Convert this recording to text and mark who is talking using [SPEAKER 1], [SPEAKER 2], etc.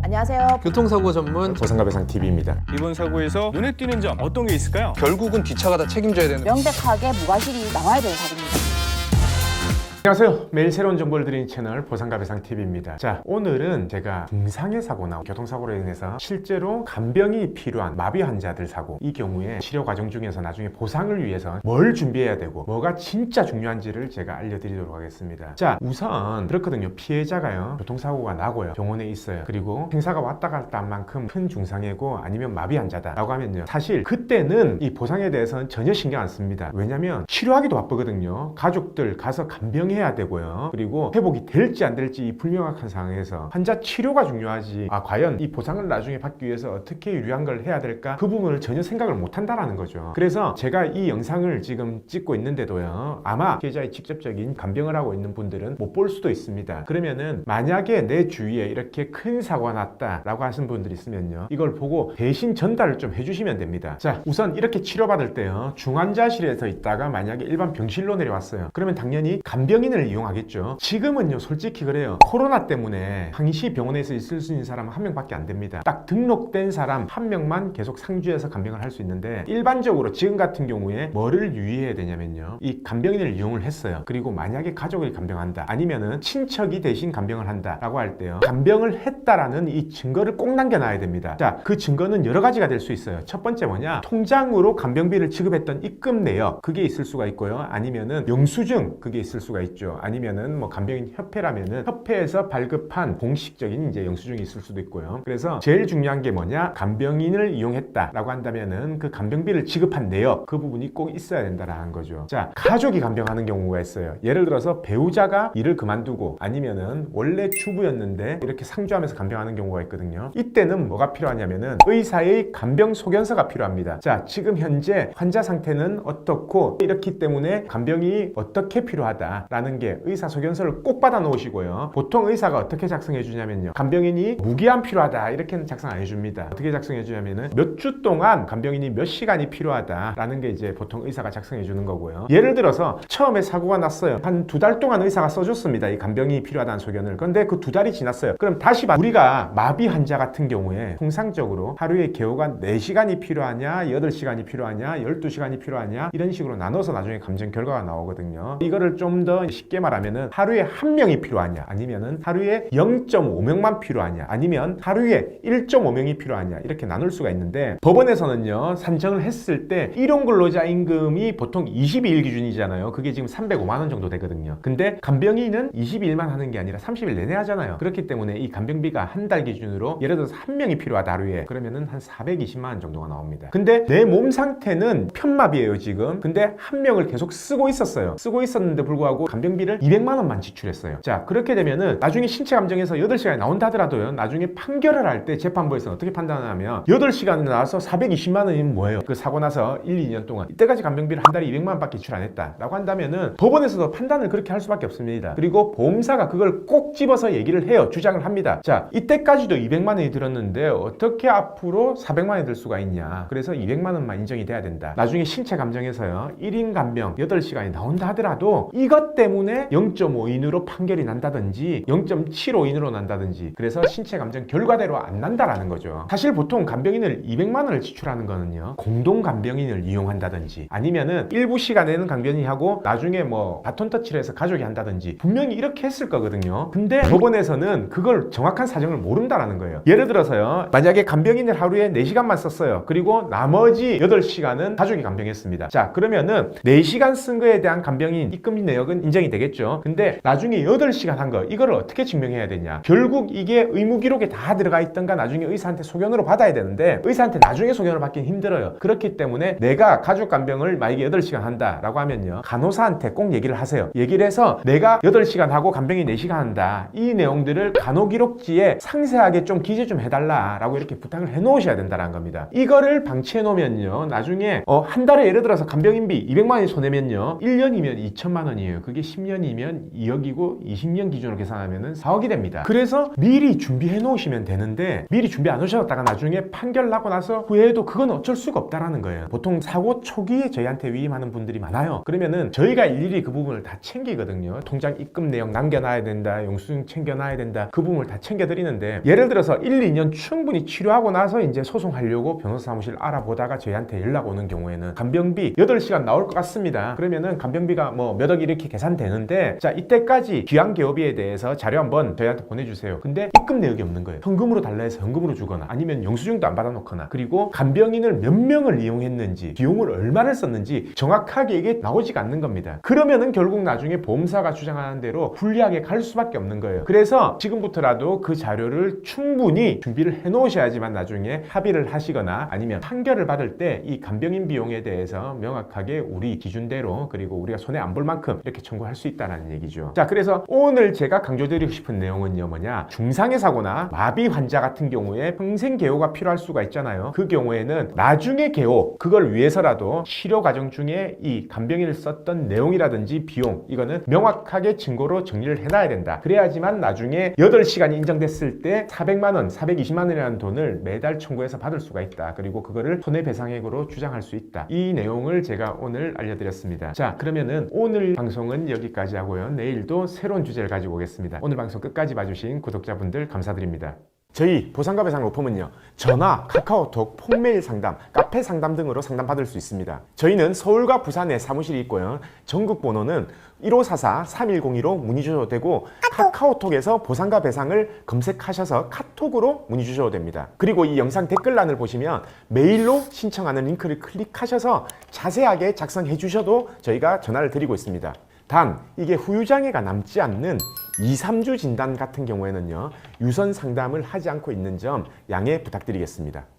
[SPEAKER 1] 안녕하세요.
[SPEAKER 2] 교통사고 전문
[SPEAKER 3] 보상가배상TV입니다.
[SPEAKER 4] 이번 사고에서 눈에 띄는 점 어떤 게 있을까요?
[SPEAKER 2] 결국은 뒷차가 다 책임져야 되는
[SPEAKER 1] 명백하게 무과실이 나와야 되는 사고입니다.
[SPEAKER 3] 안녕하세요. 매일 새로운 정보를 드리는 채널 보상가배상TV입니다. 자, 오늘은 제가 중상해 사고나 교통사고로 인해서 실제로 간병이 필요한 마비 환자들 사고, 이 경우에 치료 과정 중에서 나중에 보상을 위해서 뭘 준비해야 되고 뭐가 진짜 중요한지를 제가 알려드리도록 하겠습니다. 자, 우선 그렇거든요. 피해자가요, 교통사고가 나고요, 병원에 있어요. 그리고 행사가 왔다 갔다 한 만큼 큰 중상해고 아니면 마비 환자다 라고 하면요, 사실 그때는 이 보상에 대해서는 전혀 신경 안 씁니다. 왜냐면 치료하기도 바쁘거든요. 가족들 가서 간병해야 되고요. 그리고 회복이 될지 안 될지 이 불명확한 상황에서 환자 치료가 중요하지, 과연 이 보상을 나중에 받기 위해서 어떻게 유리한 걸 해야 될까, 그 부분을 전혀 생각을 못 한다라는 거죠. 그래서 제가 이 영상을 지금 찍고 있는데도요, 아마 피해자의 직접적인 간병을 하고 있는 분들은 못 볼 수도 있습니다. 그러면은 만약에 내 주위에 이렇게 큰 사고가 났다 라고 하시는 분들이 있으면요, 이걸 보고 대신 전달을 좀 해주시면 됩니다. 자, 우선 이렇게 치료받을 때요, 중환자실에서 있다가 만약에 일반 병실로 내려왔어요. 그러면 당연히 간병인을 이용하겠죠. 지금은요, 솔직히 그래요. 코로나 때문에 항시 병원에서 있을 수 있는 사람은 한 명밖에 안 됩니다. 딱 등록된 사람 한 명만 계속 상주해서 간병을 할 수 있는데, 일반적으로 지금 같은 경우에 뭐를 유의해야 되냐면요, 이 간병인을 이용을 했어요. 그리고 만약에 가족을 간병한다, 아니면은 친척이 대신 간병을 한다 라고 할 때요, 간병을 했다라는 이 증거를 꼭 남겨놔야 됩니다. 자, 그 증거는 여러 가지가 될 수 있어요. 첫 번째 뭐냐, 통장으로 간병비를 지급했던 입금 내역, 그게 있을 수가 있고요. 아니면은 영수증, 그게 있을 수가 있죠. 아니면은 뭐 간병인 협회라면은 협회에서 발급한 공식적인 이제 영수증이 있을 수도 있고요. 그래서 제일 중요한 게 뭐냐, 간병인을 이용했다라고 한다면은 그 간병비를 지급한 내역, 그 부분이 꼭 있어야 된다라는 거죠. 자, 가족이 간병하는 경우가 있어요. 예를 들어서 배우자가 일을 그만두고 아니면은 원래 주부였는데 이렇게 상주하면서 간병하는 경우가 있거든요. 이때는 뭐가 필요하냐면은 의사의 간병 소견서가 필요합니다. 자, 지금 현재 환자 상태는 어떻고 이렇기 때문에 간병이 어떻게 필요하다라는 게 의사 소견서를 꼭 받아 놓으시고요. 보통 의사가 어떻게 작성해 주냐면요, 간병인이 무기한 필요하다 이렇게는 작성 안 해줍니다. 어떻게 작성해 주냐면은 몇 주 동안 간병인이 몇 시간이 필요하다라는 게 이제 보통 의사가 작성해 주는 거고요. 예를 들어서 처음에 사고가 났어요. 한 2달 동안 의사가 써줬습니다, 이 간병이 필요하다는 소견을. 그런데 그 2달이 지났어요. 그럼 다시 우리가 마비 환자 같은 경우에 통상적으로 하루에 개호가 4시간이 필요하냐, 8시간이 필요하냐, 12시간이 필요하냐, 이런 식으로 나눠서 나중에 감정 결과가 나오거든요. 이거를 좀 더 쉽게 말하면은 하루에 1명이 필요하냐, 아니면은 하루에 0.5명만 필요하냐, 아니면 하루에 1.5명이 필요하냐, 이렇게 나눌 수가 있는데, 법원에서는요, 산정을 했을 때 일용근로자 임금이 보통 22일 기준이잖아요. 그게 지금 305만 원 정도 되거든요. 근데 간병인은 22일만 하는 게 아니라 30일 내내 하잖아요. 그렇기 때문에 이 간병비가 한 달 기준으로 예를 들어서 1명이 필요하다 하루에, 그러면은 한 420만 원 정도가 나옵니다. 근데 내 몸 상태는 편마비예요 지금. 근데 1명을 계속 쓰고 있었어요. 쓰고 있었는데 불구하고 간병비를 200만 원만 지출했어요. 자, 그렇게 되면은 나중에 신체 감정에서 8시간이 나온다 하더라도요, 나중에 판결을 할 때 재판부에서는 어떻게 판단하냐면, 8시간 나와서 420만 원이면 뭐예요? 그 사고 나서 1, 2년 동안 이때까지 간병비를 한 달에 200만 원밖에 지출 안 했다 라고 한다면은 법원에서도 판단을 그렇게 할 수밖에 없습니다. 그리고 보험사가 그걸 꼭 집어서 얘기를 해요. 주장을 합니다. 자, 이때까지도 200만 원이 들었는데 어떻게 앞으로 400만 원이 들 수가 있냐. 그래서 200만 원만 인정이 돼야 된다. 나중에 신체 감정에서요, 1인 간병 8시간이 나온다 하더라도 이것 때문에 0.5인으로 판결이 난다든지 0.75인으로 난다든지, 그래서 신체 감정 결과대로 안 난다라는 거죠. 사실 보통 간병인을 200만 원을 지출하는 거는요, 공동 간병인을 이용한다든지 아니면은 일부 시간에는 간병인이 하고 나중에 뭐 바톤 터치를 해서 가족이 한다든지 분명히 이렇게 했을 거거든요. 근데 법원에서는 그걸 정확한 사정을 모른다라는 거예요. 예를 들어서요, 만약에 간병인을 하루에 4시간만 썼어요. 그리고 나머지 8시간은 가족이 간병했습니다. 자, 그러면은 4시간 쓴 거에 대한 간병인 입금 내역은 인정이 되겠죠. 근데 나중에 8시간 한 거, 이거를 어떻게 증명해야 되냐. 결국 이게 의무 기록에 다 들어가 있던가 나중에 의사한테 소견으로 받아야 되는데, 의사한테 나중에 소견을 받기는 힘들어요. 그렇기 때문에 내가 가족 간병을 만약에 8시간 한다 라고 하면요, 간호사한테 꼭 얘기를 하세요. 얘기를 해서 내가 8시간 하고 간병이 4시간 한다, 이 내용들을 간호기록지에 상세하게 좀 기재 좀 해달라 라고 이렇게 부탁을 해 놓으셔야 된다는 겁니다. 이거를 방치해 놓으면요, 나중에 한 달에 예를 들어서 간병인비 200만 원이 손해면요, 1년이면 2천만 원이에요. 그게 만약에 10년이면 2억이고 20년 기준으로 계산하면 4억이 됩니다. 그래서 미리 준비해 놓으시면 되는데 미리 준비 안 하셨다가 나중에 판결 나고 나서 후회해도 그건 어쩔 수가 없다라는 거예요. 보통 사고 초기에 저희한테 위임하는 분들이 많아요. 그러면은 저희가 일일이 그 부분을 다 챙기거든요. 통장 입금 내용 남겨놔야 된다, 영수증 챙겨놔야 된다, 그 부분을 다 챙겨드리는데 예를 들어서 1, 2년 충분히 치료하고 나서 이제 소송하려고 변호사 사무실 알아보다가 저희한테 연락 오는 경우에는 간병비 8시간 나올 것 같습니다. 그러면은 간병비가 뭐 몇 억 이렇게 계산되는데 자, 이때까지 기왕개업비에 대해서 자료 한번 저희한테 보내주세요. 근데 입금 내역이 없는 거예요. 현금으로 달라 해서 현금으로 주거나 아니면 영수증도 안 받아놓거나 그리고 간병인을 몇 명을 이용했는지 비용을 얼마를 썼는지 정확하게 이게 나오지가 않는 겁니다. 그러면은 결국 나중에 보험사가 주장하는 대로 불리하게 갈 수밖에 없는 거예요. 그래서 지금부터라도 그 자료를 충분히 준비를 해 놓으셔야지만 나중에 합의를 하시거나 아니면 판결을 받을 때 이 간병인 비용에 대해서 명확하게 우리 기준대로 그리고 우리가 손해 안 볼 만큼 이렇게 청구할 수 있다는 얘기죠. 자, 그래서 오늘 제가 강조드리고 싶은 내용은요 뭐냐, 중상해 사고나 마비 환자 같은 경우에 평생 개호가 필요할 수가 있잖아요. 그 경우에는 나중에 개호 그걸 위해서라도 치료 과정 중에 이 간병인을 썼던 내용이라든지 비용 이거는 명확하게 증거로 정리를 해놔야 된다. 그래야지만 나중에 8시간이 인정됐을 때 400만 원, 420만 원이라는 돈을 매달 청구해서 받을 수가 있다. 그리고 그거를 손해배상액으로 주장할 수 있다. 이 내용을 제가 오늘 알려드렸습니다. 자, 그러면은 오늘 방송은 여기까지 하고요. 내일도 새로운 주제를 가지고 오겠습니다. 오늘 방송 끝까지 봐주신 구독자분들 감사드립니다. 저희 보상과 배상 로펌은요 전화, 카카오톡, 폰메일 상담, 카페 상담 등으로 상담받을 수 있습니다. 저희는 서울과 부산에 사무실이 있고요. 전국 번호는 1544-3102로 문의 주셔도 되고 카카오톡에서 보상과 배상을 검색하셔서 카톡으로 문의 주셔도 됩니다. 그리고 이 영상 댓글란을 보시면 메일로 신청하는 링크를 클릭하셔서 자세하게 작성해 주셔도 저희가 전화를 드리고 있습니다. 단 이게 후유장애가 남지 않는 2, 3주 진단 같은 경우에는요 유선 상담을 하지 않고 있는 점 양해 부탁드리겠습니다.